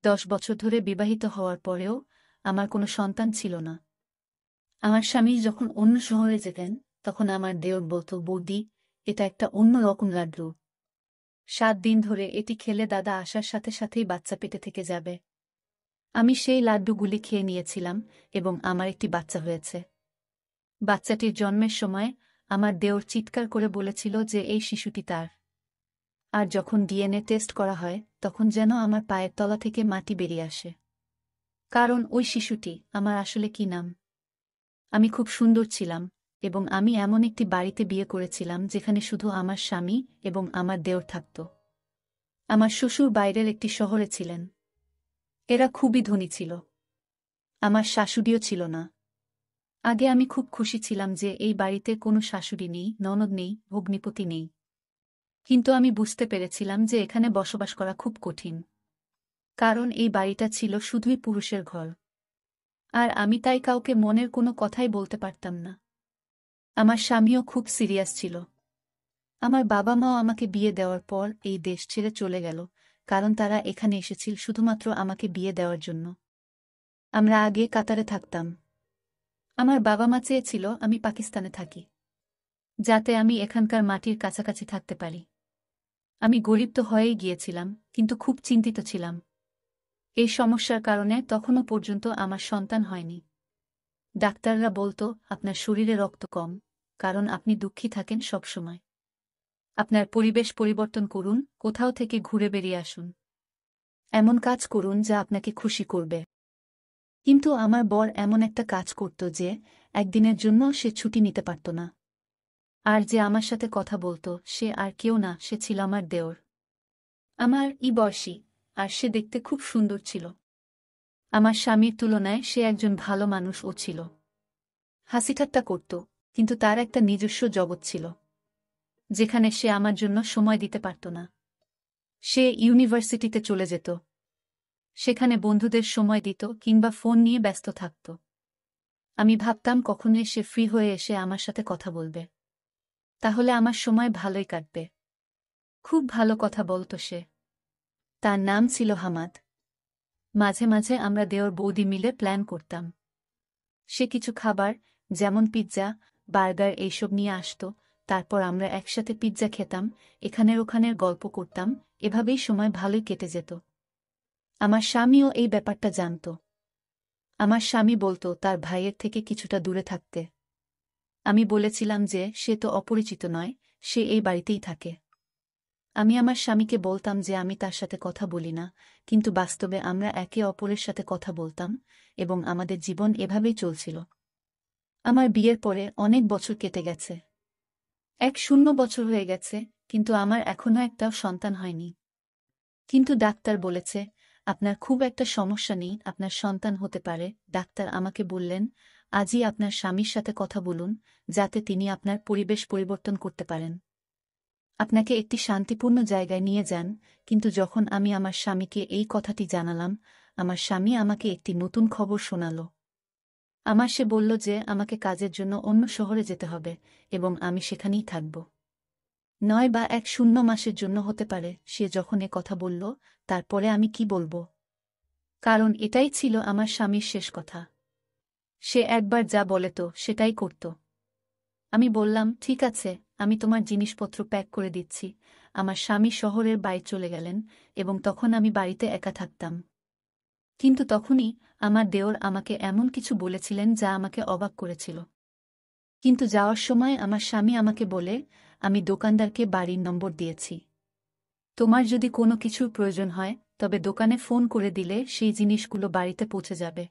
10 বছর ধরে বিবাহিত হওয়ার পরেও আমার কোনো সন্তান ছিল না। আমার স্বামী যখন অন্য শহরে যেতেন, তখন আমার দেওর বলত, বৌদি, এটা একটা অন্য রকম লাড্ডু। 7 দিন ধরে এটি খেলে দাদা আসার সাথে সাথেই বাচ্চা পেটে থেকে যাবে। আমি সেই লাড্ডুগুলি খেয়ে নিয়েছিলাম এবং আমার একটি বাচ্চা হয়েছে। বাচ্চাটির জন্মের সময় আমার দেওর চিৎকার করে বলেছিল যে এই শিশুটি তার। আর যখন ডিএনএ টেস্ট করা হয়, তখন যেন আমার পায়ের তলা থেকে মাটি বেরিয়ে আসে। কারণ ওই শিশুটি আমার আসলে কি নাম? আমি খুব সুন্দর ছিলাম এবং আমি এমন একটি বাড়িতে বিয়ে করেছিলাম যেখানে শুধু আমার স্বামী এবং আমার দেওর থাকত। আমার শ্বশুর বাইরের একটি শহরে ছিলেন। এরা খুবই ধনী ছিল। আমার শাশুড়িও ছিল না। আগে আমি খুব খুশি ছিলাম যে এই বাড়িতে কোনো শাশুড়ি নেই, ননদ নেই, ভগ্নিপতি নেই। কিন্তু আমি বুঝতে পেরেছিলাম যে এখানে বসবাস করা খুব কঠিন। কারণ এই বাড়িটা ছিল শুধুই পুরুষের ঘর। আর আমি তাই কাউকে মনের কোনো কথাই বলতে পারতাম না। আমার স্বামীও খুব সিরিয়াস ছিল। আমার বাবা মাও আমাকে বিয়ে দেওয়ার পর এই দেশ ছেড়ে চলে গেল, কারণ তারা এখানে এসেছিল শুধুমাত্র আমাকে বিয়ে দেওয়ার জন্য। আমরা আগে কাতারে থাকতাম। আমার বাবা মা চেয়েছিল আমি পাকিস্তানে থাকি, যাতে আমি এখানকার মাটির কাছাকাছি থাকতে পারি। আমি গরিব তো হয়েই গিয়েছিলাম, কিন্তু খুব চিন্তিত ছিলাম। এই সমস্যার কারণে তখনও পর্যন্ত আমার সন্তান হয়নি। ডাক্তাররা বলতো, আপনার শরীরে রক্ত কম, কারণ আপনি দুঃখী থাকেন সবসময়। আপনার পরিবেশ পরিবর্তন করুন, কোথাও থেকে ঘুরে বেরিয়ে আসুন। এমন কাজ করুন যা আপনাকে খুশি করবে। কিন্তু আমার বর এমন একটা কাজ করত যে একদিনের জন্য সে ছুটি নিতে পারত না। আর যে আমার সাথে কথা বলতো সে আর কেউ না, সে ছিল আমার দেওর। আমার বয়সী, আর সে দেখতে খুব সুন্দর ছিল। আমার স্বামীর তুলনায় সে একজন ভালো মানুষও ছিল। হাসিঠাট্টা করত, কিন্তু তার একটা নিজস্ব জগৎ ছিল, যেখানে সে আমার জন্য সময় দিতে পারত না। সে ইউনিভার্সিটিতে চলে যেত। সেখানে বন্ধুদের সময় দিত কিংবা ফোন নিয়ে ব্যস্ত থাকত। আমি ভাবতাম কখনোই সে ফ্রি হয়ে এসে আমার সাথে কথা বলবে। তাহলে আমার সময় ভালোই কাটবে। খুব ভালো কথা বলত সে। তার নাম ছিল হামাদ। মাঝে মাঝে আমরা দেওর বৌদি মিলে প্ল্যান করতাম। সে কিছু খাবার, যেমন পিৎজা, বার্গার এইসব নিয়ে আসত। তারপর আমরা একসাথে পিৎজা খেতাম, এখানের ওখানের গল্প করতাম। এভাবেই সময় ভালোই কেটে যেত। আমার স্বামীও এই ব্যাপারটা জানত। আমার স্বামী বলতো তার ভাইয়ের থেকে কিছুটা দূরে থাকতে। আমি বলেছিলাম যে সে তো অপরিচিত নয়, সে এই বাড়িতেই থাকে। আমি আমার স্বামীকে বলতাম যে আমি তার সাথে কথা বলি না, কিন্তু বাস্তবে আমরা একে অপরের সাথে কথা বলতাম এবং আমাদের জীবন এভাবেই চলছিল। আমার বিয়ের পরে অনেক বছর কেটে গেছে। 10 বছর হয়ে গেছে, কিন্তু আমার এখনো একটাও সন্তান হয়নি। কিন্তু ডাক্তার বলেছে, আপনার খুব একটা সমস্যা নেই, আপনার সন্তান হতে পারে। ডাক্তার আমাকে বললেন, আজই আপনার স্বামীর সাথে কথা বলুন, যাতে তিনি আপনার পরিবেশ পরিবর্তন করতে পারেন। আপনাকে একটি শান্তিপূর্ণ জায়গায় নিয়ে যান। কিন্তু যখন আমি আমার স্বামীকে এই কথাটি জানালাম, আমার স্বামী আমাকে একটি নতুন খবর শোনাল। সে বলল যে আমাকে কাজের জন্য অন্য শহরে যেতে হবে এবং আমি সেখানেই থাকব। 9 বা 10 মাসের জন্য হতে পারে। সে যখন কথা বলল, তারপরে আমি কি বলবো? কারণ এটাই ছিল আমার স্বামীর শেষ কথা। সে একবার যা বলে তো সেটাই করত। আমি বললাম, ঠিক আছে, আমি তোমার জিনিসপত্র প্যাক করে দিচ্ছি। আমার স্বামী শহরের বাইরে চলে গেলেন এবং তখন আমি বাড়িতে একা থাকতাম। কিন্তু তখনই আমার দেওর আমাকে এমন কিছু বলেছিলেন যা আমাকে অবাক করেছিল। কিন্তু যাওয়ার সময় আমার স্বামী আমাকে বলে, আমি দোকানদারকে বাড়ির নম্বর দিয়েছি। তোমার যদি কোনো কিছুর প্রয়োজন হয়, তবে দোকানে ফোন করে দিলে সেই জিনিসগুলো বাড়িতে পৌঁছে যাবে।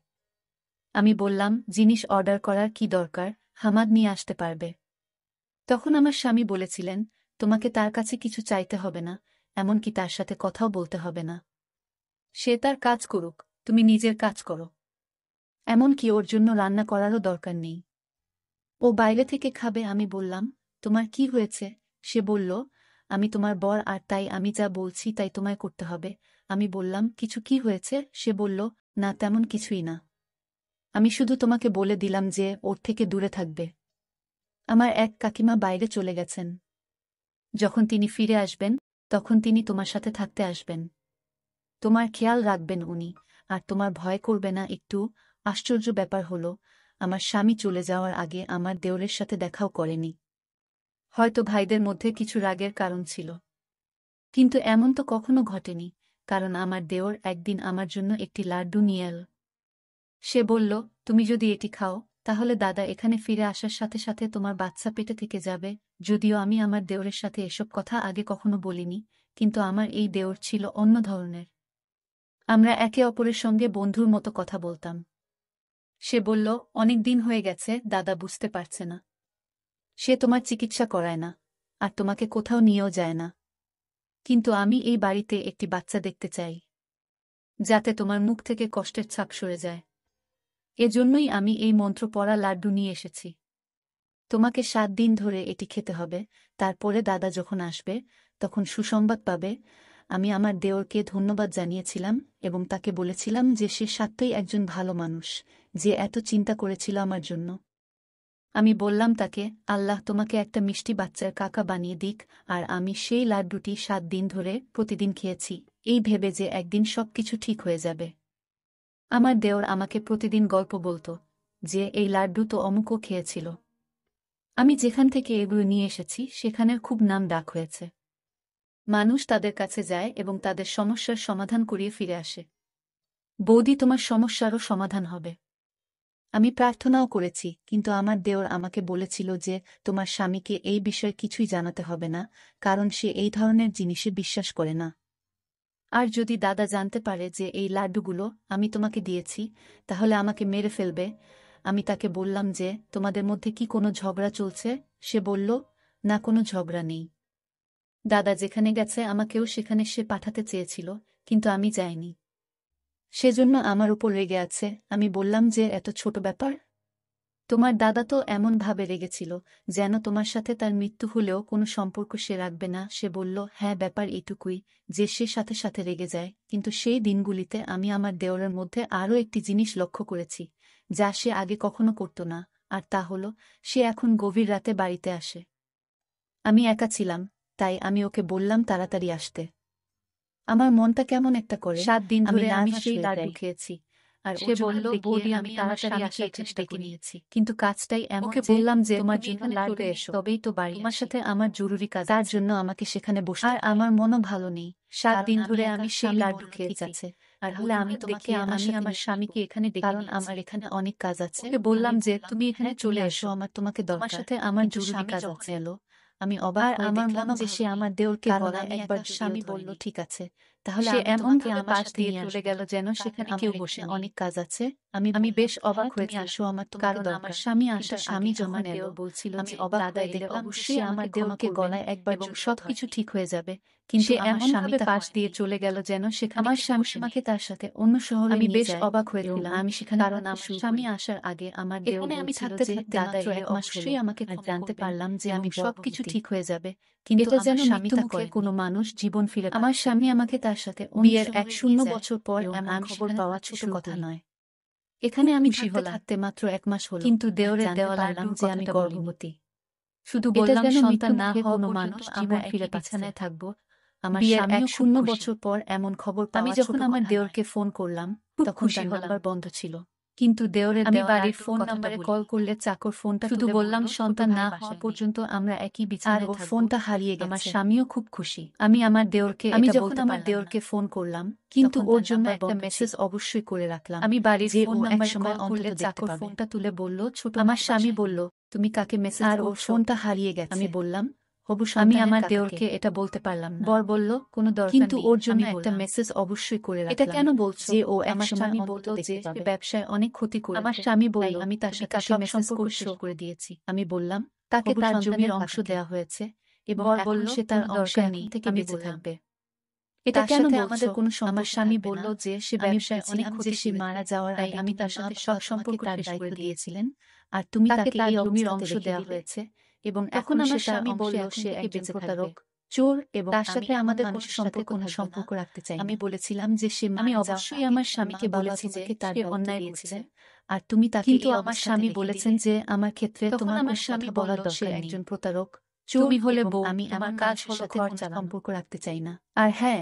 আমি বললাম, জিনিস অর্ডার করার কি দরকার, হামাদ নিয়ে আসতে পারবে। তখন আমার স্বামী বলেছিলেন, তোমাকে তার কাছে কিছু চাইতে হবে না, এমনকি তার সাথে কথাও বলতে হবে না। সে তার কাজ করুক, তুমি নিজের কাজ করো। এমনকি ওর জন্য রান্না করারও দরকার নেই। ও বাইরে থেকে খাবে। আমি বললাম, তোমার কি হয়েছে? সে বলল, আমি তোমার বর, আর তাই আমি যা বলছি তাই তোমায় করতে হবে। আমি বললাম, কিছু কি হয়েছে? সে বলল, না তেমন কিছুই না। আমি শুধু তোমাকে বলে দিলাম যে ওর থেকে দূরে থাকবে। আমার এক কাকিমা বাইরে চলে গেছেন। যখন তিনি ফিরে আসবেন, তখন তিনি তোমার সাথে থাকতে আসবেন। তোমার খেয়াল রাখবেন উনি, আর তোমার ভয় করবে না একটু। আশ্চর্য ব্যাপার হলো, আমার স্বামী চলে যাওয়ার আগে আমার দেওরের সাথে দেখাও করেনি। হয়তো ভাইদের মধ্যে কিছু রাগের কারণ ছিল, কিন্তু এমন তো কখনো ঘটেনি, কারণ আমার দেওর একদিন আমার জন্য একটি লাড্ডু নিয়ে এল। সে বলল, তুমি যদি এটি খাও তাহলে দাদা এখানে ফিরে আসার সাথে সাথে তোমার বাচ্চা পেটে থেকে যাবে। যদিও আমি আমার দেওরের সাথে এসব কথা আগে কখনো বলিনি, কিন্তু আমার এই দেওর ছিল অন্য ধরনের। আমরা একে অপরের সঙ্গে বন্ধুর মতো কথা বলতাম। সে বলল, অনেক দিন হয়ে গেছে, দাদা বুঝতে পারছে না। সে তোমার চিকিৎসা করায় না, আর তোমাকে কোথাও নিয়েও যায় না। কিন্তু আমি এই বাড়িতে একটি বাচ্চা দেখতে চাই, যাতে তোমার মুখ থেকে কষ্টের ছাপ সরে যায়। এজন্যই আমি এই মন্ত্র পড়া লাড্ডু নিয়ে এসেছি। তোমাকে 7 দিন ধরে এটি খেতে হবে, তারপরে দাদা যখন আসবে তখন সুসংবাদ পাবে। আমি আমার দেওরকে ধন্যবাদ জানিয়েছিলাম এবং তাকে বলেছিলাম যে সে সত্যই একজন ভালো মানুষ, যে এত চিন্তা করেছিল আমার জন্য। আমি বললাম তাকে, আল্লাহ তোমাকে একটা মিষ্টি বাচ্চার কাকা বানিয়ে দিক। আর আমি সেই লাড্ডুটি 7 দিন ধরে প্রতিদিন খেয়েছি, এই ভেবে যে একদিন সবকিছু ঠিক হয়ে যাবে। আমার দেওর আমাকে প্রতিদিন গল্প বলতো যে এই লাড্ডু তো অমুকও খেয়েছিল। আমি যেখান থেকে এগুলো নিয়ে এসেছি সেখানের খুব নাম ডাক হয়েছে। মানুষ তাদের কাছে যায় এবং তাদের সমস্যার সমাধান করিয়ে ফিরে আসে। বৌদি, তোমার সমস্যারও সমাধান হবে। আমি প্রার্থনাও করেছি, কিন্তু আমার দেওর আমাকে বলেছিল যে তোমার স্বামীকে এই বিষয়ে কিছুই জানাতে হবে না, কারণ সে এই ধরনের জিনিসে বিশ্বাস করে না। আর যদি দাদা জানতে পারে যে এই লাড্ডুগুলো আমি তোমাকে দিয়েছি, তাহলে আমাকে মেরে ফেলবে। আমি তাকে বললাম যে তোমাদের মধ্যে কি কোনো ঝগড়া চলছে? সে বলল, না, কোনো ঝগড়া নেই। দাদা যেখানে গেছে আমাকেও সেখানে সে পাঠাতে চেয়েছিল, কিন্তু আমি যাইনি। সেজন্য আমার উপর রেগে আছে। আমি বললাম যে এত ছোট ব্যাপার। তোমার দাদা তো এমনভাবে রেগেছিল যেন তোমার সাথে তার মৃত্যু হলেও কোনো সম্পর্ক সে রাখবে না। সে বলল, হ্যাঁ, ব্যাপার এটুকুই যে সে সাথে সাথে রেগে যায়। কিন্তু সেই দিনগুলিতে আমি আমার দেওরের মধ্যে আরও একটি জিনিস লক্ষ্য করেছি, যা সে আগে কখনো করত না, আর তা হল সে এখন গভীর রাতে বাড়িতে আসে। আমি একা ছিলাম, তাই আমি ওকে বললাম তাড়াতাড়ি আসতে। আমার মনটা কেমন একটা করে। 7 দিন ধরে আমি সেই লাড্ডু খেয়েছি, আর সে বলল, বৌদি, আমি তাড়াতাড়ি আসার চেষ্টা করেছি, কিন্তু কাজটাই এমন। ওকে বললাম যে তোমার জন্য লাড্ডু এসো, তবেই তো বাড়ি তোমার সাথে আমার জরুরি কাজ, তার জন্য আমাকে সেখানে বসতে। আর আমার মনও ভালো নেই। 7 দিন ধরে আমি সেই লাড্ডু খেয়ে যাচ্ছে, আর হলে আমি তোমাকে আমার স্বামীকে এখানে ডেকে, কারণ আমার এখানে অনেক কাজ আছে। ওকে বললাম যে তুমি এখানে চলে এসো, আমার তোমাকে দরকার, আমার সাথে আমার জরুরি কাজ আছে। এলো, আমি অবাক হয়ে আমার মনে যে সে আমার দেওরকে বলায় একবার স্বামী বলল, ঠিক আছে, তাহলে সে এমনভাবে পাশ দিয়ে চলে গেল যেন সেখানে কেউ বসে অনেক কাজ আছে। আমি বেশ অবাক হয়েছি, আসো আমার তোমাকে, কারণ আমার স্বামী আসার স্বামী যখন এলো বলছিল আমি অবাক হয়ে দেখলাম অবশ্যই আমার দেওরকে গলায় একবার এবং সবকিছু ঠিক হয়ে যাবে, কিন্তু সে এমনভাবে পাশ দিয়ে চলে গেল যেন সেখানে আমার স্বামী আমাকে তার সাথে অন্য শহরে। আমি বেশ অবাক হয়েছিলাম আমি সেখানে, কারণ আমার স্বামী আসার আগে আমার দেওর আমি থাকতে দাদা 1 মাস অবশ্যই আমাকে জানতে পারলাম যে আমি সবকিছু ঠিক হয়ে যাবে, কিন্তু এটা যেন মৃত্যুমুখে কোনো মানুষ জীবন ফিরে। আমার স্বামী আমাকে তার সাথে বিয়ের 1 বছর পর এমন খবর পাওয়া ছোট কথা নয়। এখানে আমি থাকতে মাত্র 1 মাস হলো, কিন্তু দেওরের দেওয়া লাড্ডুর যে আমি গর্ভবতী। শুধু বললাম সন্তান না হওয়া কোনো মানুষ জীবন ফিরে বিছানায় থাকবো। আমার স্বামী 1 বছর পর এমন খবর পাওয়া। আমি যখন আমার দেওরকে ফোন করলাম তখন তার নাম্বার বন্ধ ছিল, কিন্তু দেওরের আমি বাড়ির ফোন নম্বরে কল করলে চাকর ফোনটা শুধু বললাম সন্তান না হওয়া পর্যন্ত আমরা একই বিছানায় থাকব। ফোনটা হারিয়ে গেছে। আমার স্বামীও খুব খুশি। আমি আমার দেওরকে আমি যখন আমার দেওরকে ফোন করলাম, কিন্তু ওর জন্য একটা মেসেজ অবশ্যই করে রাখলাম। আমি বাড়ির ফোন নম্বরে কল করলে চাকর ফোনটা তুলে বলল, ছোট আমার স্বামী বলল, তুমি কাকে মেসেজ? আর ওর ফোনটা হারিয়ে গেছে। আমি বললাম, আমি আমার দেওরকে এটা বলতে পারলাম না। বর বলল, কোনো দরকার নেই, কিন্তু ওর জন্য একটা মেসেজ অবশ্যই করে রাখলাম। এটা কেন বলছো? যে ও আমার স্বামী বলল যে ব্যবসায় অনেক ক্ষতি করে। আমার স্বামী বলল, আমি তার সাথে সব মেসেজ করে দিয়েছি। আমি বললাম, তাকে তার জমির অংশ দেওয়া হয়েছে এবং বর বলল সে তার অংশ থেকে বেঁচে থাকবে। এটা কেন আমাদের কোনো সম্পর্ক? আমার স্বামী বলল যে সে ব্যবসায় অনেক ক্ষতি, সে মারা যাওয়ার আগে আমি তার সাথে সব সম্পর্ক শেষ করে দিয়েছিলেন, আর তুমি তাকে তার জমির অংশ দেওয়া হয়েছে, এবং এখন আমার স্বামী বলল সে একজন প্রতারক, চোর, এবং তার সাথে আমাদের কোনো সম্পর্ক রাখতে চাই। আমি বলেছিলাম যে সে, আমি অবশ্যই আমার স্বামীকে বলেছি যে তার অন্যায় করেছে, আর তুমি তাকে। কিন্তু আমার স্বামী বলেছেন যে আমার ক্ষেত্রে তোমার আমার স্বামী বলার দরকার একজন প্রতারক, তুমি হলে বউ, আমি আমার কাজ হলো ঘর সম্পর্ক রাখতে চাই না। আর হ্যাঁ,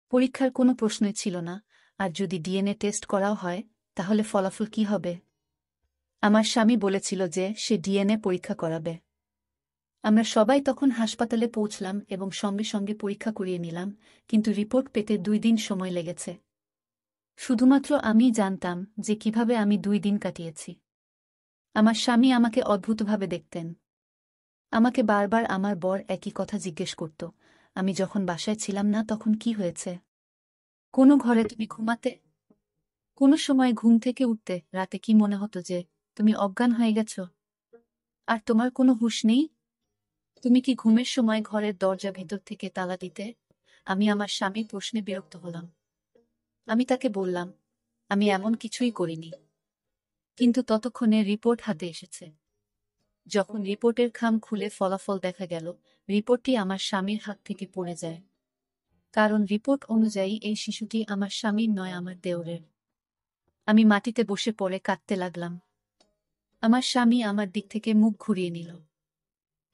পরীক্ষার কোনো প্রশ্নই ছিল না, আর যদি ডিএনএ টেস্ট করাও হয় তাহলে ফলাফল কি হবে? আমার স্বামী বলেছিল যে সে ডিএনএ পরীক্ষা করাবে। আমরা সবাই তখন হাসপাতালে পৌঁছলাম এবং সঙ্গে সঙ্গে পরীক্ষা করিয়ে নিলাম, কিন্তু রিপোর্ট পেতে 2 দিন সময় লেগেছে। শুধুমাত্র আমিই জানতাম যে কিভাবে আমি 2 দিন কাটিয়েছি। আমার স্বামী আমাকে অদ্ভুতভাবে দেখতেন। আমাকে বারবার আমার বর একই কথা জিজ্ঞেস করত, আমি যখন বাসায় ছিলাম না তখন কি হয়েছে? কোনো ঘরে তুমি ঘুমাতে? কোনো সময় ঘুম থেকে উঠতে রাতে কি মনে হতো যে তুমি অজ্ঞান হয়ে গেছ আর তোমার কোনো হুঁশ নেই? তুমি কি ঘুমের সময় ঘরের দরজা ভেতর থেকে তালা দিতে? আমি আমার স্বামীর প্রশ্নে বিরক্ত হলাম। আমি তাকে বললাম, আমি এমন কিছুই করিনি। কিন্তু ততক্ষণে রিপোর্ট হাতে এসেছে। যখন রিপোর্টের খাম খুলে ফলাফল দেখা গেল, রিপোর্টটি আমার স্বামীর হাত থেকে পড়ে যায়। কারণ রিপোর্ট অনুযায়ী এই শিশুটি আমার স্বামীর নয়, আমার দেওরের। আমি মাটিতে বসে পড়ে কাঁদতে লাগলাম। আমার স্বামী আমার দিক থেকে মুখ ঘুরিয়ে নিল।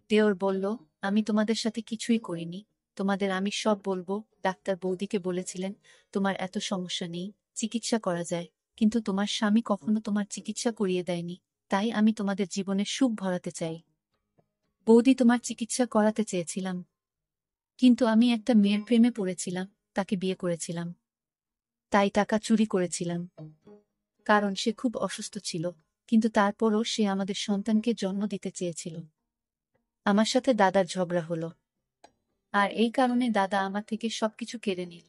দেওর বলল, আমি তোমাদের সাথে কিছুই করিনি, তোমাদের আমি সব বলবো। ডাক্তার বৌদিকে বলেছিলেন তোমার এত সমস্যা নেই, চিকিৎসা করা যায়, কিন্তু তোমার স্বামী কখনো তোমার চিকিৎসা করিয়ে দেয়নি, তাই আমি তোমাদের জীবনে সুখ ভরাতে চাই। বৌদি, তোমার চিকিৎসা করাতে চেয়েছিলাম, কিন্তু আমি একটা মেয়ের প্রেমে পড়েছিলাম, তাকে বিয়ে করেছিলাম, তাই টাকা চুরি করেছিলাম। কারণ সে খুব অসুস্থ ছিল, কিন্তু তারপরও সে আমাদের সন্তানকে জন্ম দিতে চেয়েছিল। আমার সাথে দাদার ঝগড়া হলো, আর এই কারণে দাদা আমার থেকে সবকিছু কেড়ে নিল।